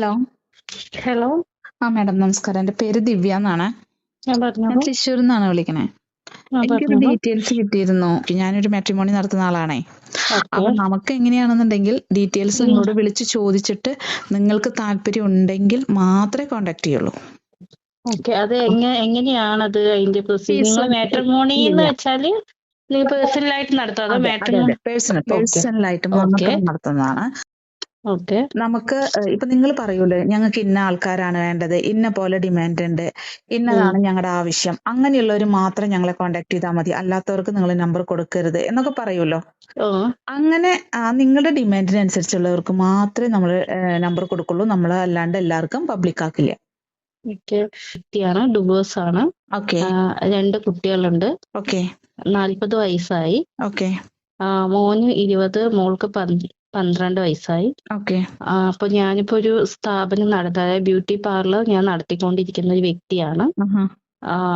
Hello. Hello. Madam നമസ്കാരം. എൻ്റെ പേര് ദിവ്യ എന്നാണ്. ഞാൻ പറഞ്ഞോളൂ. തൃശ്ശൂരിൽ നിന്നാണ് വിളിക്കണേ. എനിക്കൊരു പറഞ്ഞോളൂ. ഡീറ്റെയിൽസ് കിട്ടിയിരുന്നു. ഞാനൊരു മാട്രിമോണി നടത്തുന്ന ആളാണേ. ഓക്കെ. അപ്പൊ നമുക്ക് എങ്ങനെയാണെന്നുണ്ടെങ്കിൽ ഡീറ്റെയിൽസ് നിങ്ങളോട് വിളിച്ച് ചോദിച്ചിട്ട് നിങ്ങൾക്ക് താല്പര്യം ഉണ്ടെങ്കിൽ മാത്രമേ കോണ്ടാക്ട് ചെയ്യുള്ളൂ. ഓക്കെ. അത് എങ്ങനെയാണത് അതിന്റെ പ്രൊസീജിയർ? നിങ്ങൾ മാട്രിമോണി എന്ന് വെച്ചാല് നിങ്ങൾ പേഴ്സണലായിട്ട് നടത്തും അതോ മാട്രിമോണി? പേഴ്സണലായിട്ട് മാത്രം നടത്തുന്നതാണ്. ഓക്കെ. നമുക്ക് ഇപ്പൊ നിങ്ങൾ പറയൂലേ ഞങ്ങൾക്ക് ഇന്ന ആൾക്കാരാണ് വേണ്ടത്, ഇന്ന പോലെ ഡിമാൻഡ് ഉണ്ട്, ഇന്നതാണ് ഞങ്ങളുടെ ആവശ്യം, അങ്ങനെയുള്ളവർ മാത്രം ഞങ്ങളെ കോണ്ടാക്ട് ചെയ്താൽ മതി, അല്ലാത്തവർക്ക് നിങ്ങൾ നമ്പർ കൊടുക്കരുത് എന്നൊക്കെ പറയുമല്ലോ. അങ്ങനെ നിങ്ങളുടെ ഡിമാൻഡിനനുസരിച്ചുള്ളവർക്ക് മാത്രമേ നമ്മൾ നമ്പർ കൊടുക്കുള്ളൂ. നമ്മൾ അല്ലാണ്ട് എല്ലാവർക്കും പബ്ലിക് ആക്കില്ല. കുട്ടിയാണ്, ഡിവോഴ്സ് ആണ്. ഓക്കെ. 2 കുട്ടികളുണ്ട്. ഓക്കെ. 40 വയസ്സായി. ഓക്കെ. മോന് 20, മോൾക്ക് 12 വയസ്സായി. ഓക്കെ. അപ്പൊ ഞാനിപ്പോ ഒരു സ്ഥാപനം അതായത് ബ്യൂട്ടി പാർലർ ഞാൻ നടത്തിക്കൊണ്ടിരിക്കുന്ന ഒരു വ്യക്തിയാണ്.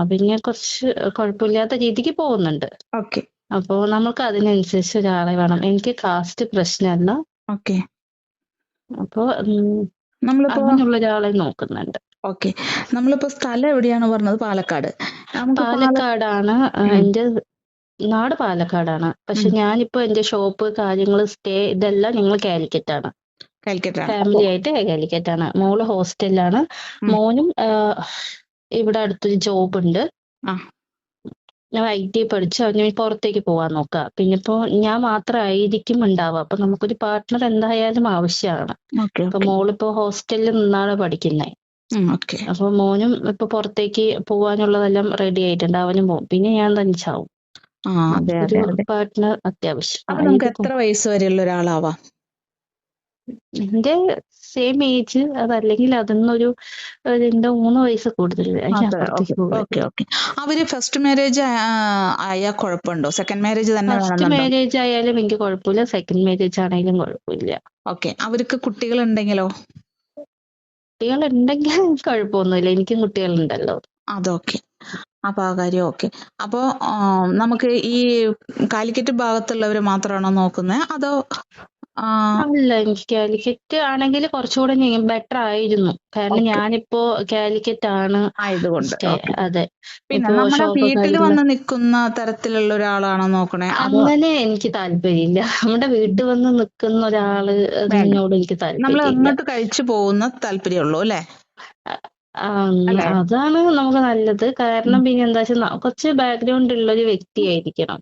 പിന്നെ കുറച്ച് കുഴപ്പമില്ലാത്ത രീതിക്ക് പോകുന്നുണ്ട്. ഓക്കെ. അപ്പോ നമുക്ക് അതിനനുസരിച്ച് ഒരാളെ വേണം. എനിക്ക് കാസ്റ്റ് പ്രശ്നമല്ല. ഓക്കെ. അപ്പോ നമ്മളിപ്പോ അങ്ങനെയുള്ള ഒരാളെ നോക്കുന്നുണ്ട്. ഓക്കെ. നമ്മളിപ്പോ സ്ഥലം എവിടെയാണ് പറഞ്ഞത്? പാലക്കാട്. പാലക്കാടാണ്. എന്റെ നാട് പാലക്കാടാണ്. പക്ഷെ ഞാനിപ്പോ എന്റെ ഷോപ്പ് കാര്യങ്ങൾ സ്റ്റേ ഇതെല്ലാം ഞങ്ങൾ കാലിക്കറ്റാണ്. ഫാമിലി ആയിട്ട് കാലിക്കറ്റാണ്. മോള് ഹോസ്റ്റലിലാണ്. മോനും ഇവിടെ അടുത്തൊരു ജോബ് ഉണ്ട്. ഞാൻ IT പഠിച്ചു. അവന് പുറത്തേക്ക് പോവാൻ നോക്കുക. പിന്നെ ഇപ്പോ ഞാൻ മാത്രമായിരിക്കും ഉണ്ടാവുക. അപ്പൊ നമുക്കൊരു പാർട്ട്ണർ എന്തായാലും ആവശ്യമാണ്. അപ്പൊ മോളിപ്പോ ഹോസ്റ്റലിൽ നിന്നാണ് പഠിക്കുന്നത്. അപ്പൊ മോനും ഇപ്പൊ പുറത്തേക്ക് പോവാനുള്ളതെല്ലാം റെഡി ആയിട്ടുണ്ട്. അവനും പോകും. പിന്നെ ഞാൻ തനിച്ചാവും. ഒരു പാർട്ട്ണർ അത്യാവശ്യം. നമുക്ക് എത്ര വയസ്സ് വരെയുള്ള ഒരാളാവാം? എന്റെ സെയിം ഏജ്, അതല്ലെങ്കിൽ അതിന്നൊരു 2-3 വയസ്സ് കൂടുതൽ. അവര് ഫസ്റ്റ് മാരേജ് ആയാൽ കുഴപ്പമുണ്ടോ? സെക്കൻഡ് മാരേജ് തന്നെ? ഫസ്റ്റ് മാരേജ് ആയാലും എനിക്ക് കുഴപ്പമില്ല, സെക്കൻഡ് മാരേജ് ആണെങ്കിലും കുഴപ്പമില്ല. ഓക്കെ. അവർക്ക് കുട്ടികൾ ഉണ്ടെങ്കിലോ? കുട്ടികളുണ്ടെങ്കിൽ കുഴപ്പമൊന്നുമില്ല. എനിക്കും കുട്ടികളുണ്ടല്ലോ. അതൊക്കെ. അപ്പൊ ആ കാര്യം ഓക്കെ. അപ്പോ നമുക്ക് ഈ കാലിക്കറ്റ് ഭാഗത്തുള്ളവര് മാത്രമാണോ നോക്കുന്നത് അതോ? അല്ല, എനിക്ക് കാലിക്കറ്റ് ആണെങ്കിൽ കുറച്ചുകൂടെ ബെറ്റർ ആയിരുന്നു. കാരണം ഞാനിപ്പോ കാലിക്കറ്റ് ആണ് ആയതുകൊണ്ട്. അതെ. പിന്നെ നമ്മുടെ വീട്ടിൽ വന്ന് നിൽക്കുന്ന തരത്തിലുള്ള ഒരാളാണോ നോക്കണേ? അങ്ങനെ എനിക്ക് താല്പര്യമില്ല. നമ്മുടെ വീട്ടിൽ വന്ന് നിൽക്കുന്ന ഒരാള് അതിനോട് എനിക്ക് താല്പര്യം. നമ്മൾ അങ്ങോട്ട് കഴിച്ചു പോകുന്ന താല്പര്യമുള്ളൂ അല്ലേ? അതാണ് നമുക്ക് നല്ലത്. കാരണം പിന്നെ എന്താ വെച്ചാൽ കുറച്ച് ബാക്ക്ഗ്രൗണ്ട് ഉള്ള ഒരു വ്യക്തിയായിരിക്കണം.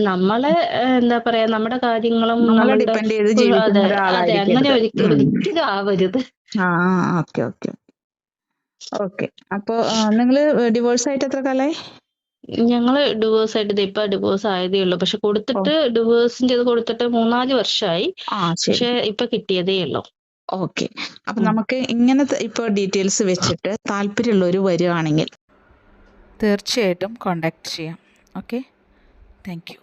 നമ്മളെ എന്താ പറയാ, നമ്മുടെ കാര്യങ്ങളും നമ്മളുടെ അതെ അങ്ങനെ ഒരിക്കലും ആവരുത്. ഓക്കെ. അപ്പൊ നിങ്ങള് ഡിവോഴ്സ് ആയിട്ട് എത്ര കാലായി? ഞങ്ങള് ഡിവോഴ്സ് ആയിട്ട് ഇപ്പൊ ഡിവോഴ്സ് ആയതേ ഉള്ളൂ. പക്ഷെ കൊടുത്തിട്ട് ഡിവോഴ്സിന്റെ ഇത് കൊടുത്തിട്ട് 3-4 വർഷമായി. പക്ഷെ ഇപ്പൊ കിട്ടിയതേ ഉള്ളൂ. ഓക്കെ. അപ്പൊ നമുക്ക് ഇങ്ങനത്തെ ഇപ്പൊ ഡീറ്റെയിൽസ് വെച്ചിട്ട് താല്പര്യമുള്ളവർ വരുവാണെങ്കിൽ തീർച്ചയായിട്ടും കോണ്ടാക്ട് ചെയ്യാം. ഓക്കെ. Thank you.